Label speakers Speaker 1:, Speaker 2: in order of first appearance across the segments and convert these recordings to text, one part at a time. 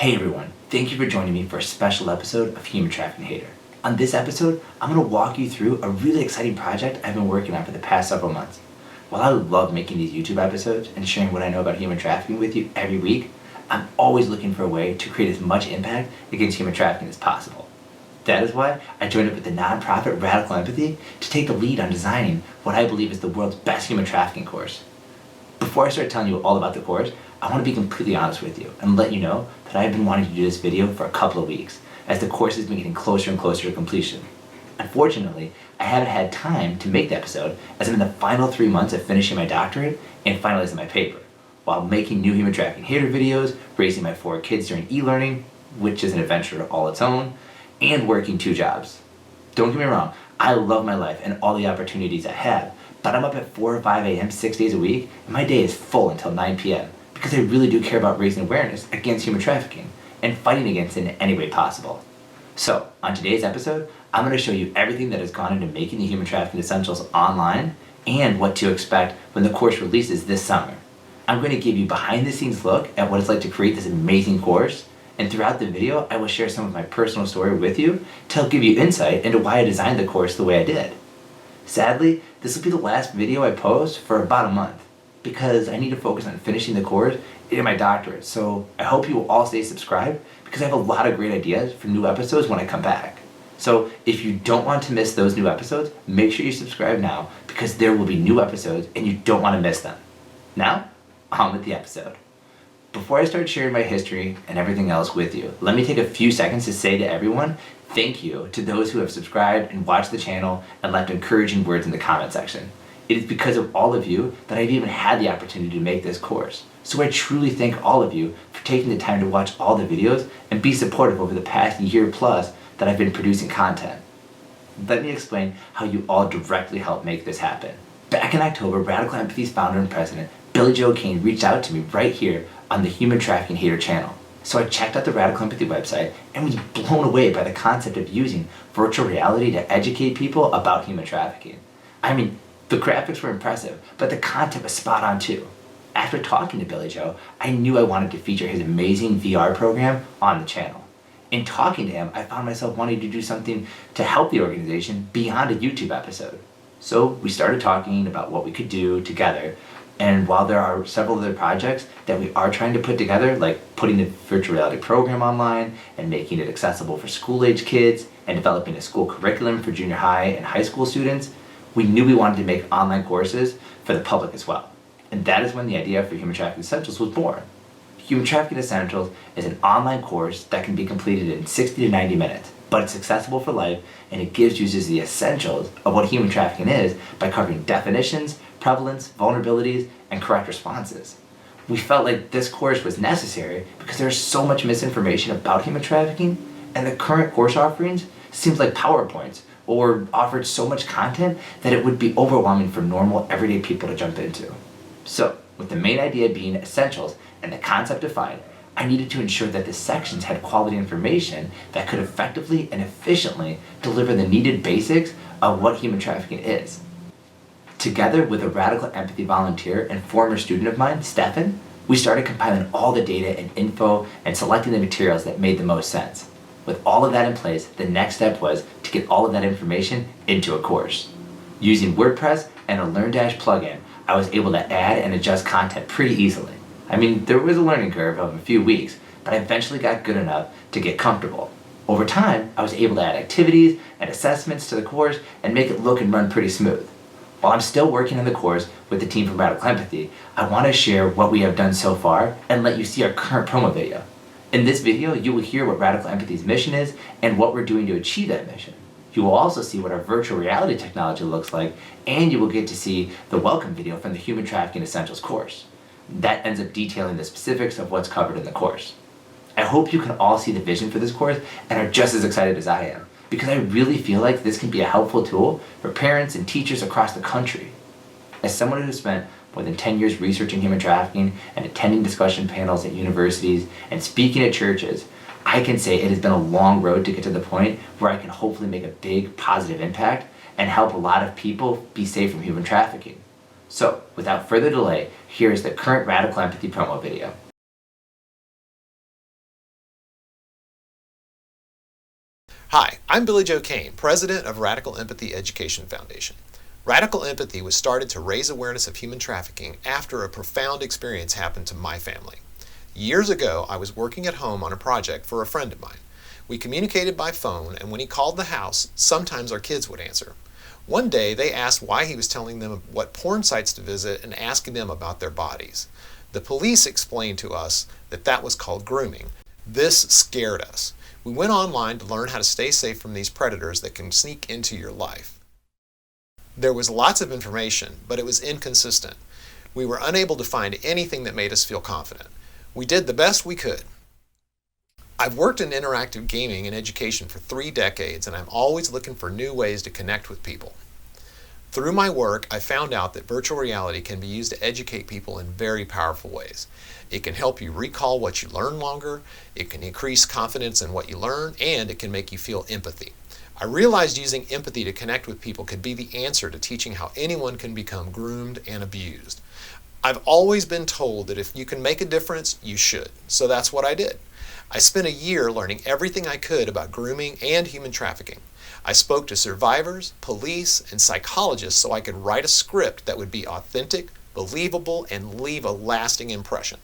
Speaker 1: Hey everyone, thank you for joining me for a special episode of Human Trafficking Hater. On this episode, I'm going to walk you through a really exciting project I've been working on for the past several months. While I love making these YouTube episodes and sharing what I know about human trafficking with you every week, I'm always looking for a way to create as much impact against human trafficking as possible. That is why I joined up with the nonprofit Radical Empathy to take the lead on designing what I believe is the world's best human trafficking course. Before I start telling you all about the course, I want to be completely honest with you and let you know that I've been wanting to do this video for a couple of weeks, as the course has been getting closer and closer to completion. Unfortunately, I haven't had time to make the episode, as I'm in the final 3 months of finishing my doctorate and finalizing my paper, while making new human trafficking hater videos, raising my 4 kids during e-learning, which is an adventure all its own, and working 2 jobs. Don't get me wrong, I love my life and all the opportunities I have, but I'm up at 4 or 5 a.m. 6 days a week, and my day is full until 9 p.m. because I really do care about raising awareness against human trafficking and fighting against it in any way possible. So, on today's episode, I'm going to show you everything that has gone into making the Human Trafficking Essentials online and what to expect when the course releases this summer. I'm going to give you a behind-the-scenes look at what it's like to create this amazing course, and throughout the video, I will share some of my personal story with you to help give you insight into why I designed the course the way I did. Sadly, this will be the last video I post for about a month, because I need to focus on finishing the course and my doctorate. So I hope you will all stay subscribed, because I have a lot of great ideas for new episodes when I come back. So if you don't want to miss those new episodes, make sure you subscribe now, because there will be new episodes and you don't want to miss them. Now, on with the episode. Before I start sharing my history and everything else with you, let me take a few seconds to say to everyone, thank you to those who have subscribed and watched the channel and left encouraging words in the comment section. It is because of all of you that I've even had the opportunity to make this course. So I truly thank all of you for taking the time to watch all the videos and be supportive over the past year plus that I've been producing content. Let me explain how you all directly helped make this happen. Back in October, Radical Empathy's founder and president, Billy Joe Kane, reached out to me right here on the Human Trafficking Hater channel. So I checked out the Radical Empathy website and was blown away by the concept of using virtual reality to educate people about human trafficking. I mean, the graphics were impressive, but the content was spot on too. After talking to Billy Joe, I knew I wanted to feature his amazing VR program on the channel. In talking to him, I found myself wanting to do something to help the organization beyond a YouTube episode. So we started talking about what we could do together, and while there are several other projects that we are trying to put together, like putting the virtual reality program online and making it accessible for school-age kids and developing a school curriculum for junior high and high school students, we knew we wanted to make online courses for the public as well. And that is when the idea for Human Trafficking Essentials was born. Human Trafficking Essentials is an online course that can be completed in 60 to 90 minutes, but it's accessible for life, and it gives users the essentials of what human trafficking is by covering definitions, prevalence, vulnerabilities, and correct responses. We felt like this course was necessary because there's so much misinformation about human trafficking, and the current course offerings seems like PowerPoints or offered so much content that it would be overwhelming for normal, everyday people to jump into. So, with the main idea being essentials and the concept defined, I needed to ensure that the sections had quality information that could effectively and efficiently deliver the needed basics of what human trafficking is. Together with a Radical Empathy volunteer and former student of mine, Stefan, we started compiling all the data and info and selecting the materials that made the most sense. With all of that in place, the next step was to get all of that information into a course. Using WordPress and a LearnDash plugin, I was able to add and adjust content pretty easily. I mean, there was a learning curve of a few weeks, but I eventually got good enough to get comfortable. Over time, I was able to add activities and assessments to the course and make it look and run pretty smooth. While I'm still working on the course with the team from Radical Empathy, I want to share what we have done so far and let you see our current promo video. In this video, you will hear what Radical Empathy's mission is and what we're doing to achieve that mission. You will also see what our virtual reality technology looks like, and you will get to see the welcome video from the Human Trafficking Essentials course. That ends up detailing the specifics of what's covered in the course. I hope you can all see the vision for this course and are just as excited as I am, because I really feel like this can be a helpful tool for parents and teachers across the country. As someone who spent more than 10 years researching human trafficking and attending discussion panels at universities and speaking at churches, I can say it has been a long road to get to the point where I can hopefully make a big positive impact and help a lot of people be safe from human trafficking. So, without further delay, here is the current Radical Empathy promo video.
Speaker 2: Hi, I'm Billy Joe Kane, president of Radical Empathy Education Foundation. Radical Empathy was started to raise awareness of human trafficking after a profound experience happened to my family. Years ago, I was working at home on a project for a friend of mine. We communicated by phone, and when he called the house, sometimes our kids would answer. One day, they asked why he was telling them what porn sites to visit and asking them about their bodies. The police explained to us that that was called grooming. This scared us. We went online to learn how to stay safe from these predators that can sneak into your life. There was lots of information, but it was inconsistent. We were unable to find anything that made us feel confident. We did the best we could. I've worked in interactive gaming and education for 3 decades, and I'm always looking for new ways to connect with people. Through my work, I found out that virtual reality can be used to educate people in very powerful ways. It can help you recall what you learned longer, it can increase confidence in what you learn, and it can make you feel empathy. I realized using empathy to connect with people could be the answer to teaching how anyone can become groomed and abused. I've always been told that if you can make a difference, you should. So that's what I did. I spent a year learning everything I could about grooming and human trafficking. I spoke to survivors, police, and psychologists so I could write a script that would be authentic, believable, and leave a lasting impression.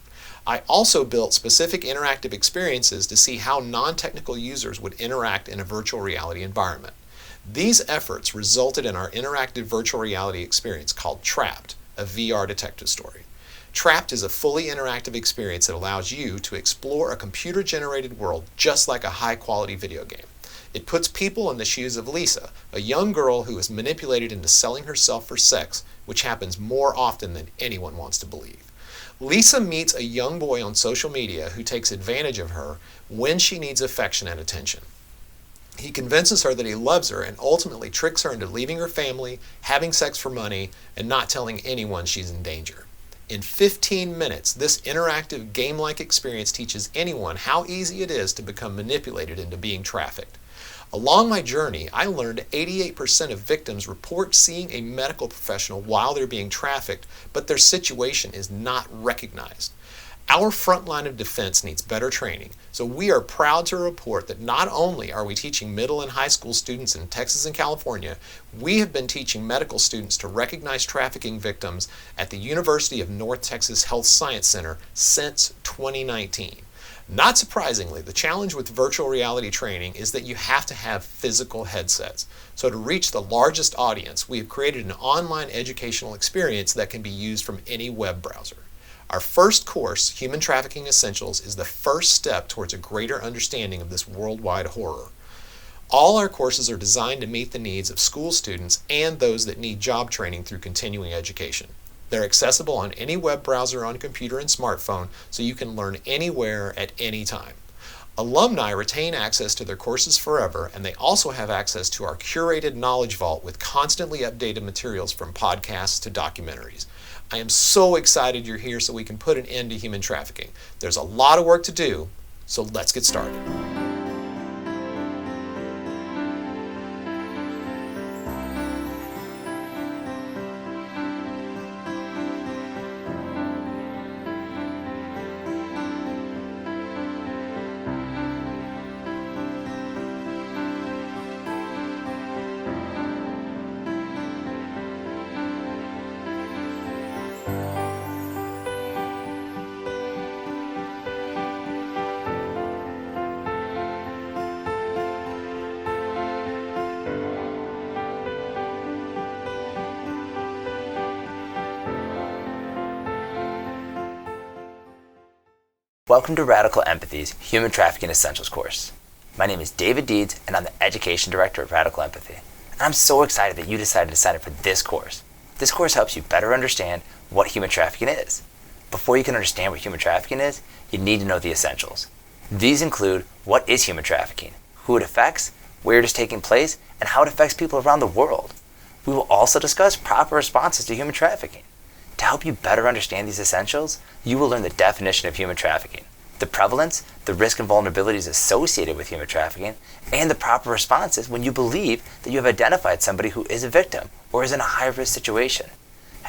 Speaker 2: I also built specific interactive experiences to see how non-technical users would interact in a virtual reality environment. These efforts resulted in our interactive virtual reality experience called Trapped, a VR detective story. Trapped is a fully interactive experience that allows you to explore a computer-generated world just like a high-quality video game. It puts people in the shoes of Lisa, a young girl who is manipulated into selling herself for sex, which happens more often than anyone wants to believe. Lisa meets a young boy on social media who takes advantage of her when she needs affection and attention. He convinces her that he loves her and ultimately tricks her into leaving her family, having sex for money, and not telling anyone she's in danger. In 15 minutes, this interactive game-like experience teaches anyone how easy it is to become manipulated into being trafficked. Along my journey, I learned 88% of victims report seeing a medical professional while they're being trafficked, but their situation is not recognized. Our front line of defense needs better training, so we are proud to report that not only are we teaching middle and high school students in Texas and California, we have been teaching medical students to recognize trafficking victims at the University of North Texas Health Science Center since 2019. Not surprisingly, the challenge with virtual reality training is that you have to have physical headsets. So to reach the largest audience, we have created an online educational experience that can be used from any web browser. Our first course, Human Trafficking Essentials, is the first step towards a greater understanding of this worldwide horror. All our courses are designed to meet the needs of school students and those that need job training through continuing education. They're accessible on any web browser on computer and smartphone, so you can learn anywhere at any time. Alumni retain access to their courses forever, and they also have access to our curated knowledge vault with constantly updated materials from podcasts to documentaries. I am so excited you're here so we can put an end to human trafficking. There's a lot of work to do, so let's get started.
Speaker 1: Welcome to Radical Empathy's Human Trafficking Essentials course. My name is David Deeds, and I'm the Education Director at Radical Empathy. And I'm so excited that you decided to sign up for this course. This course helps you better understand what human trafficking is. Before you can understand what human trafficking is, you need to know the essentials. These include what is human trafficking, who it affects, where it is taking place, and how it affects people around the world. We will also discuss proper responses to human trafficking. To help you better understand these essentials, you will learn the definition of human trafficking, the prevalence, the risk and vulnerabilities associated with human trafficking, and the proper responses when you believe that you have identified somebody who is a victim or is in a high-risk situation.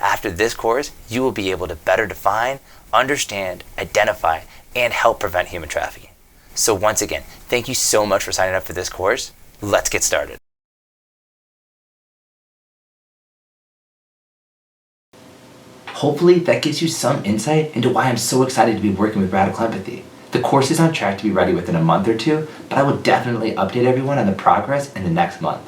Speaker 1: After this course, you will be able to better define, understand, identify, and help prevent human trafficking. So once again, thank you so much for signing up for this course. Let's get started. Hopefully that gives you some insight into why I'm so excited to be working with Radical Empathy. The course is on track to be ready within a month or two, but I will definitely update everyone on the progress in the next month.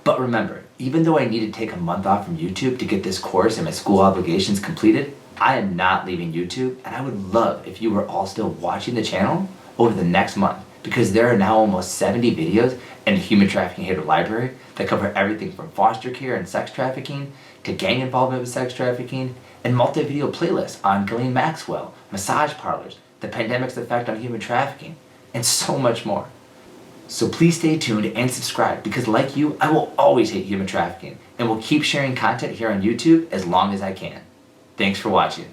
Speaker 1: But remember, even though I need to take a month off from YouTube to get this course and my school obligations completed, I am not leaving YouTube, and I would love if you were all still watching the channel over the next month, because there are now almost 70 videos in the Human Trafficking Hater library that cover everything from foster care and sex trafficking to gang involvement with sex trafficking, and multi-video playlists on Ghislaine Maxwell, massage parlors, the pandemic's effect on human trafficking, and so much more. So please stay tuned and subscribe, because like you, I will always hate human trafficking and will keep sharing content here on YouTube as long as I can. Thanks for watching.